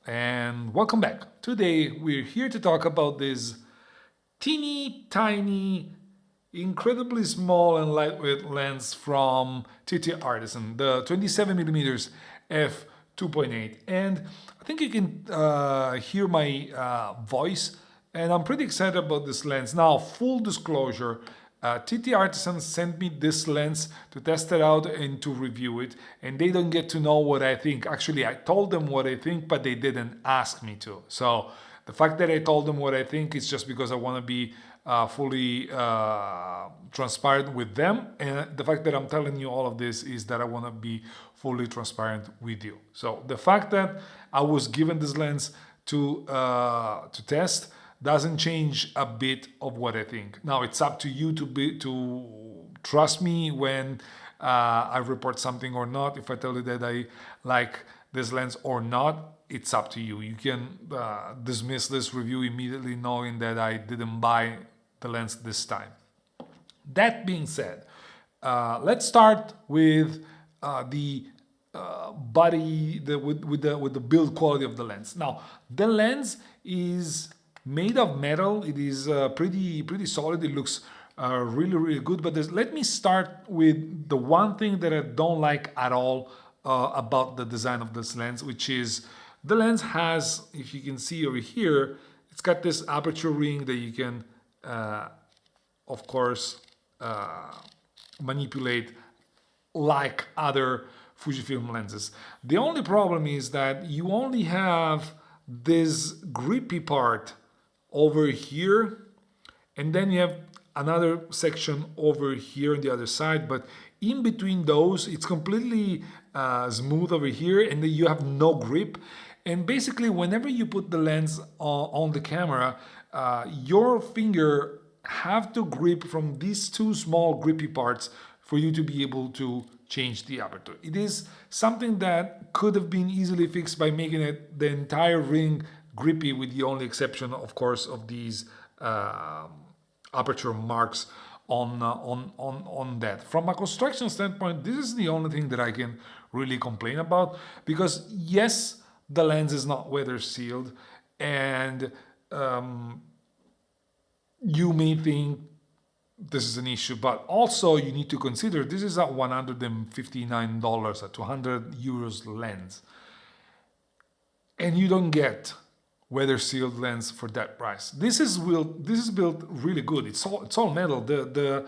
and welcome back. Today we're here to talk about this teeny tiny, incredibly small and lightweight lens from TTArtisan, the 27 millimeters f2.8. And I think you can hear my voice, and I'm pretty excited about this lens. Now, full disclosure, TTArtisan sent me this lens to test it out and to review it, and they don't get to know what I think. Actually, I told them what I think, but they didn't ask me to. So the fact that I told them what I think is just because I want to be fully transparent with them, and the fact that I'm telling you all of this is that I want to be fully transparent with you. So the fact that I was given this lens to test doesn't change a bit of what I think. Now it's up to you to trust me when I report something or not. If I tell you that I like this lens or not, it's up to you. You can dismiss this review immediately knowing that I didn't buy the lens this time. That being said, let's start with the body, with the build quality of the lens. Now, the lens is made of metal. It is pretty solid. It looks really good. But let me start with the one thing that I don't like at all about the design of this lens, which is the lens has, if you can see over here, it's got this aperture ring that you can, of course, manipulate like other Fujifilm lenses. The only problem is that you only have this grippy part over here, and then you have another section over here on the other side, but in between those it's completely smooth over here, and then you have no grip. And basically whenever you put the lens on the camera, your finger have to grip from these two small grippy parts for you to be able to change the aperture. It is something that could have been easily fixed by making it the entire ring grippy, with the only exception, of course, of these aperture marks on that. From a construction standpoint, this is the only thing that I can really complain about, because yes, the lens is not weather sealed, and you may think this is an issue, but also you need to consider this is a $159, a 200 euros lens, and you don't get weather sealed lens for that price. This is built really good. It's all metal. The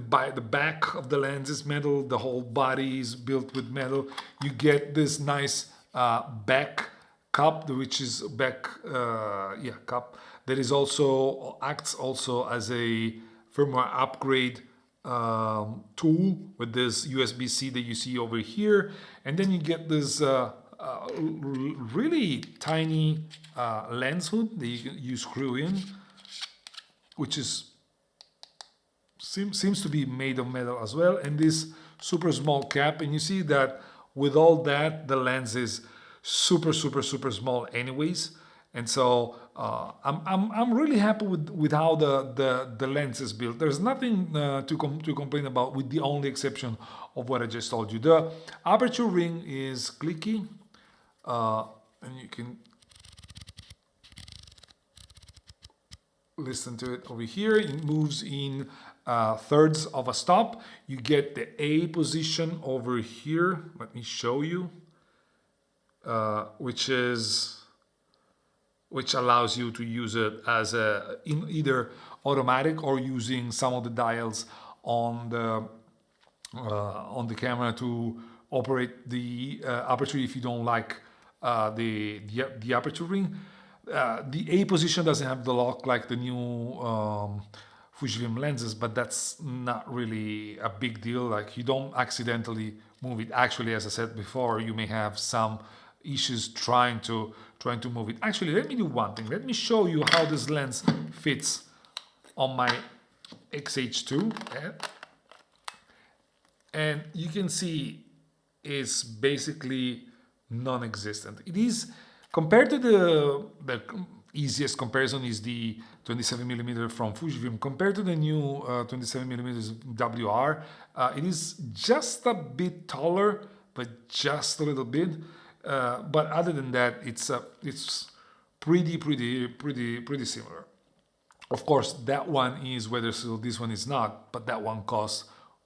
back of the lens is metal. The whole body is built with metal. You get this nice back cup, which is back cup, that is also acts also as a firmware upgrade tool with this USB-C that you see over here, and then you get this really tiny lens hood that you screw in, which seems to be made of metal as well, and this super small cap. And you see that with all that, the lens is super small anyways. And so I'm really happy with how the lens is built. There's nothing to complain about, with the only exception of what I just told you. The aperture ring is clicky, and you can listen to it over here. It moves in thirds of a stop. You get the A position over here. Let me show you, which allows you to use it as in either automatic or using some of the dials on the camera to operate the aperture if you don't like the aperture ring. The A position doesn't have the lock like the new Fujifilm lenses, but that's not really a big deal. Like, you don't accidentally move it. Actually, as I said before, you may have some issues trying to move it. Actually, let me do one thing. Let me show you how this lens fits on my XH2, and you can see it's basically non-existent. It is, compared to the easiest comparison is the 27mm from Fujifilm. Compared to the new 27mm WR, it is just a bit taller, but just a little bit. But other than that, it's pretty similar. Of course, that one is weather sealed, this one is not, but that one costs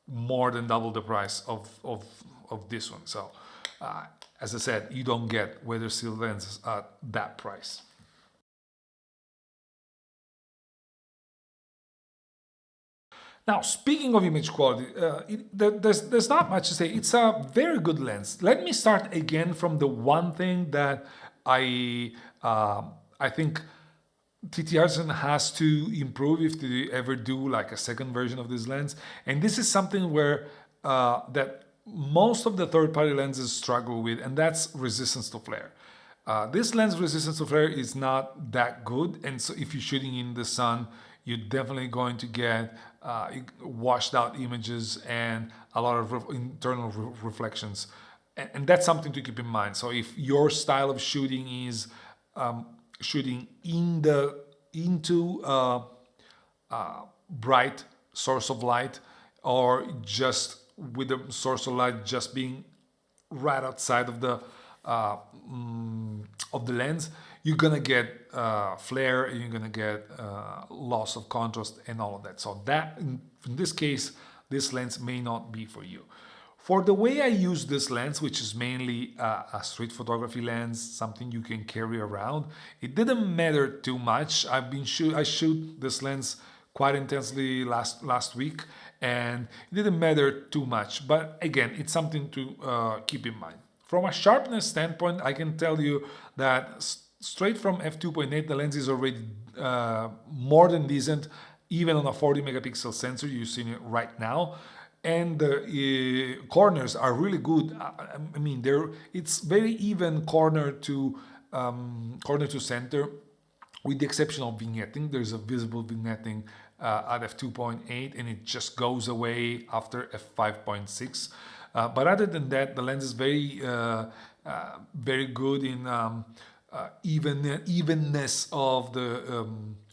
more than double the price of this one. So, as I said, you don't get weather sealed lenses at that price. Now, speaking of image quality, there's not much to say. It's a very good lens. Let me start again from the one thing that I think TTArtisan has to improve if they ever do like a second version of this lens. And this is something where that most of the third-party lenses struggle with, and that's resistance to flare. This lens resistance to flare is not that good, and so if you're shooting in the sun, you're definitely going to get washed out images and a lot of internal reflections. And that's something to keep in mind. So if your style of shooting is shooting into bright source of light, or just with the source of light just being right outside of the lens, you're gonna get flare, and you're gonna get loss of contrast and all of that. So that in this case, this lens may not be for you. For the way I use this lens, which is mainly a street photography lens, something you can carry around, it didn't matter too much. I shoot this lens quite intensely last week, and it didn't matter too much. But again, it's something to keep in mind. From a sharpness standpoint, I can tell you that straight from F2.8, the lens is already more than decent, even on a 40 megapixel sensor. You're seeing it right now. And the corners are really good. I mean, it's very even corner to center, with the exception of vignetting. There's a visible vignetting at f2.8, and it just goes away after f5.6. But other than that, the lens is very good in evenness of the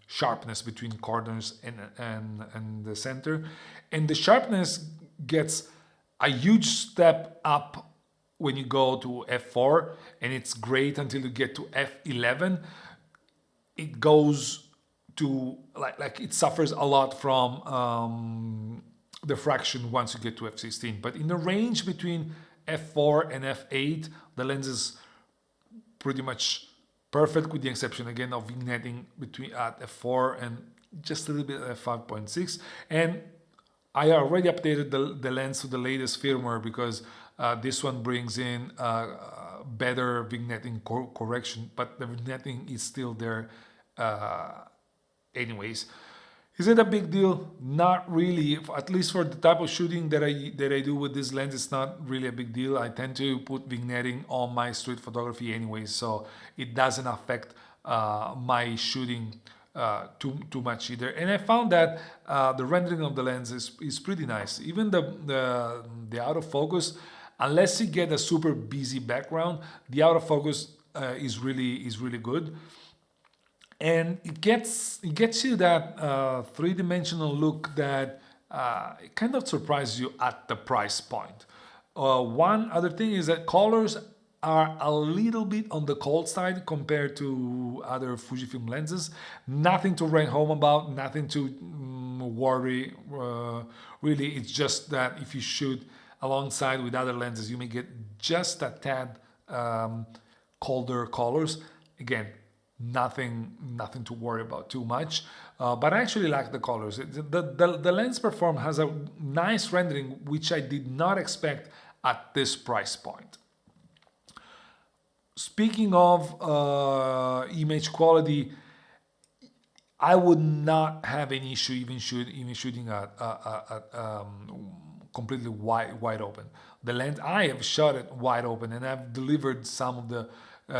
sharpness between corners and the center. And the sharpness gets a huge step up when you go to f4, and it's great until you get to f11. It goes to like it suffers a lot from diffraction once you get to f16. But in the range between f4 and f8, the lens is pretty much perfect, with the exception again of vignetting between at f4 and just a little bit at f5.6. And I already updated the lens to the latest firmware, because this one brings in better vignetting correction, but the vignetting is still there anyways. Is it a big deal? Not really. At least for the type of shooting that I do with this lens, it's not really a big deal. I tend to put vignetting on my street photography anyways, so it doesn't affect my shooting too much either. And I found that the rendering of the lens is pretty nice. Even the autofocus, unless you get a super busy background, the autofocus is really good. And it gets you that three-dimensional look that it kind of surprises you at the price point. One other thing is that colors are a little bit on the cold side compared to other Fujifilm lenses. Nothing to write home about, nothing to worry. Really, it's just that if you shoot alongside with other lenses, you may get just a tad colder colors. Again, nothing to worry about too much, but I actually like the colors. The lens Perform has a nice rendering, which I did not expect at this price point. Speaking of image quality, I would not have any issue even shooting at completely wide open. The lens, I have shot it wide open, and I've delivered some of the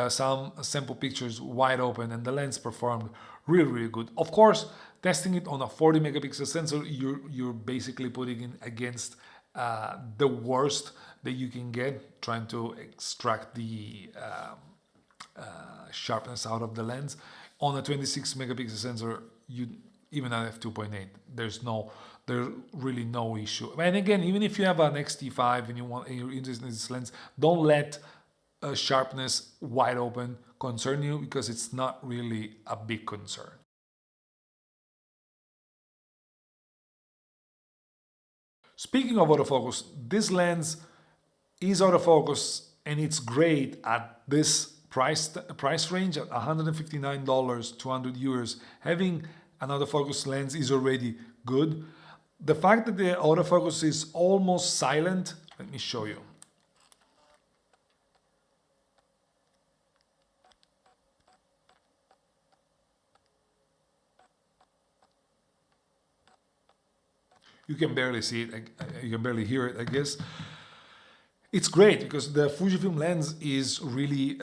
some sample pictures wide open, and the lens performed really good. Of course, testing it on a 40 megapixel sensor, you're basically putting it against the worst that you can get, trying to extract the sharpness out of the lens. On a 26 megapixel sensor, even at f2.8, there's really no issue. And again, even if you have an X-T5 and you're interested in this lens, don't let sharpness wide open concern you? Because it's not really a big concern. Speaking of autofocus, this lens is autofocus and it's great at this price range at $159, 200 euros. Having an autofocus lens is already good. The fact that the autofocus is almost silent, let me show you. You can barely see it, you can barely hear it, I guess. It's great because the Fujifilm lens is really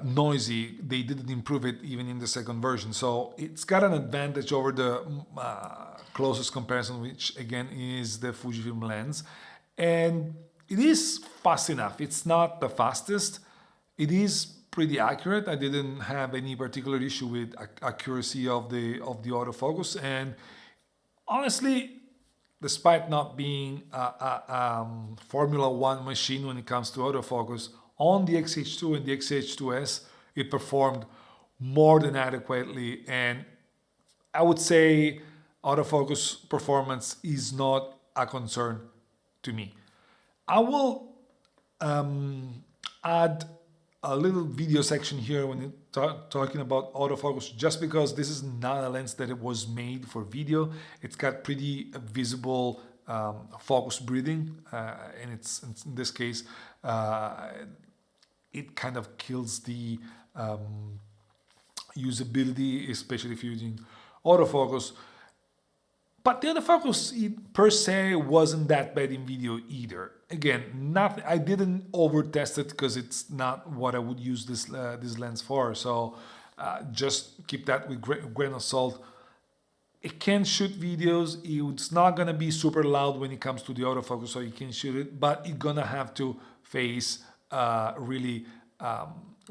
noisy. They didn't improve it even in the second version. So it's got an advantage over the closest comparison, which again is the Fujifilm lens. And it is fast enough. It's not the fastest. It is pretty accurate. I didn't have any particular issue with accuracy of the autofocus. And honestly, despite not being a Formula One machine when it comes to autofocus, on the X-H2 and the X-H2S, it performed more than adequately. And I would say autofocus performance is not a concern to me. I will add a little video section here when talking about autofocus, just because this is not a lens that it was made for video. It's got pretty visible focus breathing, and it's in this case it kind of kills the usability, especially if you're using autofocus. But the autofocus per se wasn't that bad in video either. Again, I didn't over test it because it's not what I would use this lens for. So just keep that with grain of salt. It can shoot videos. It's not gonna be super loud when it comes to the autofocus, so you can shoot it. But it's gonna have to face really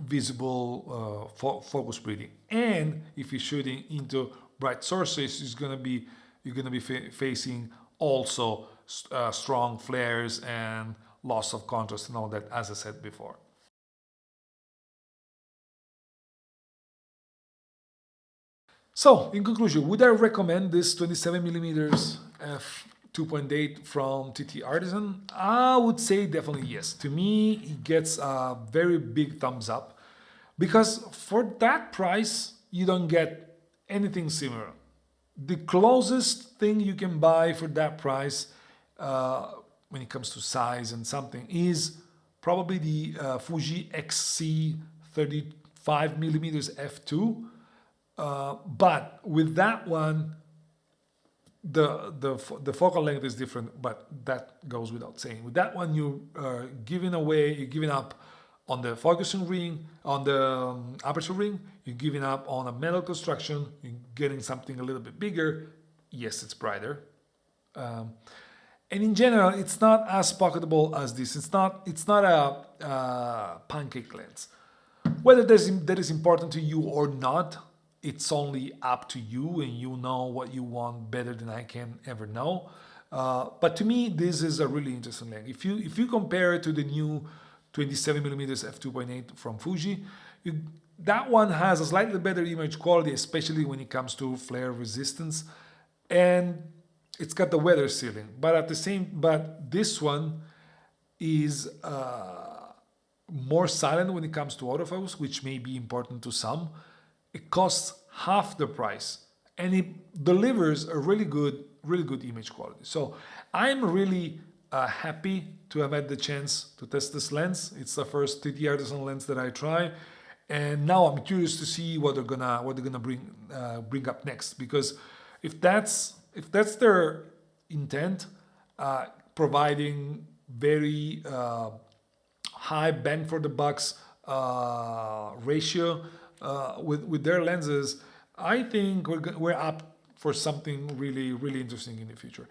visible focus breathing. And if you're shooting into bright sources, you're gonna be facing also strong flares and loss of contrast and all that, as I said before. So, in conclusion, would I recommend this 27mm f2.8 from TTArtisan? I would say definitely yes. To me, it gets a very big thumbs up because for that price, you don't get anything similar. The closest thing you can buy for that price when it comes to size and something is probably the Fuji XC 35mm f2. But with that one, the focal length is different, but that goes without saying. With that one, you're giving up on the focusing ring, on the aperture ring, you're giving up on a metal construction, you're getting something a little bit bigger. Yes, it's brighter. And in general, it's not as pocketable as this. It's not a pancake lens. Whether that is important to you or not, it's only up to you, and you know what you want better than I can ever know. But to me, this is a really interesting lens. If you compare it to the new 27mm f2.8 from Fuji, that one has a slightly better image quality, especially when it comes to flare resistance, and it's got the weather sealing. But this one is more silent when it comes to autofocus, which may be important to some. It costs half the price, and it delivers a really good image quality. So I'm really happy to have had the chance to test this lens. It's the first TTArtisan lens that I try, and now I'm curious to see what they're gonna bring up next. Because if that's their intent, providing very high bang for the bucks ratio with their lenses, I think we're up for something really interesting in the future.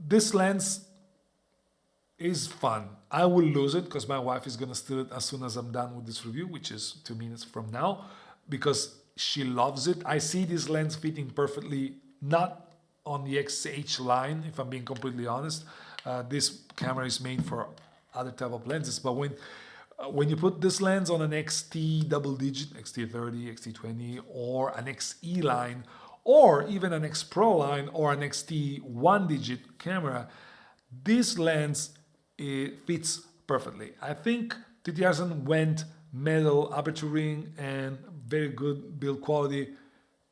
This lens is fun. I will lose it because my wife is gonna steal it as soon as I'm done with this review, which is 2 minutes from now, because she loves it. I see this lens fitting perfectly, not on the XH line, if I'm being completely honest. This camera is made for other type of lenses, but when When you put this lens on an XT double digit, XT30, XT20, or an XE line, or even an X Pro line or an XT one digit camera, this lens, it fits perfectly. I think TTArtisan went metal aperture ring and very good build quality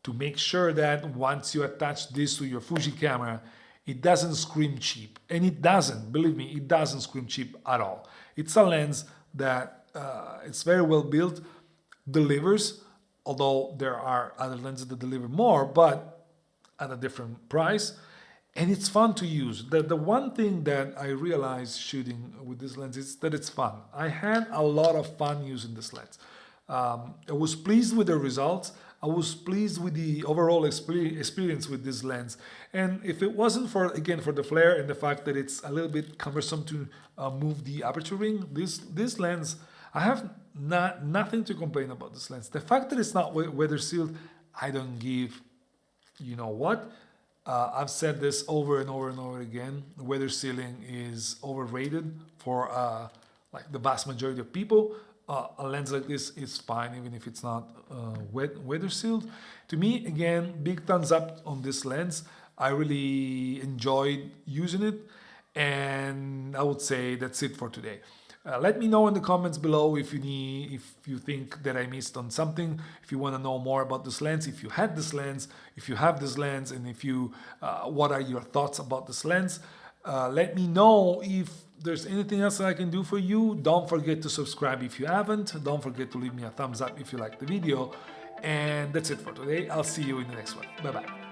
to make sure that once you attach this to your Fuji camera, it doesn't scream cheap. And it doesn't, believe me, it doesn't scream cheap at all. It's a lens that it's very well built, delivers, although there are other lenses that deliver more, but at a different price. And it's fun to use. The one thing that I realized shooting with this lens is that it's fun. I had a lot of fun using this lens. I was pleased with the results. I was pleased with the overall experience with this lens. And if it wasn't for, again, for the flare and the fact that it's a little bit cumbersome to move the aperture ring, this lens, I have nothing to complain about this lens. The fact that it's not weather sealed, I don't give, you know what? I've said this over and over and over again. Weather sealing is overrated for like the vast majority of people. A lens like this is fine even if it's not weather sealed. To me, again, big thumbs up on this lens. I really enjoyed using it, and I would say that's it for today. Let me know in the comments below if you think that I missed on something, if you want to know more about this lens, if you had this lens, if you have this lens, and if you what are your thoughts about this lens. Let me know if there's anything else that I can do for you. Don't forget to subscribe if you haven't. Don't forget to leave me a thumbs up if you like the video. And that's it for today. I'll see you in the next one. Bye bye.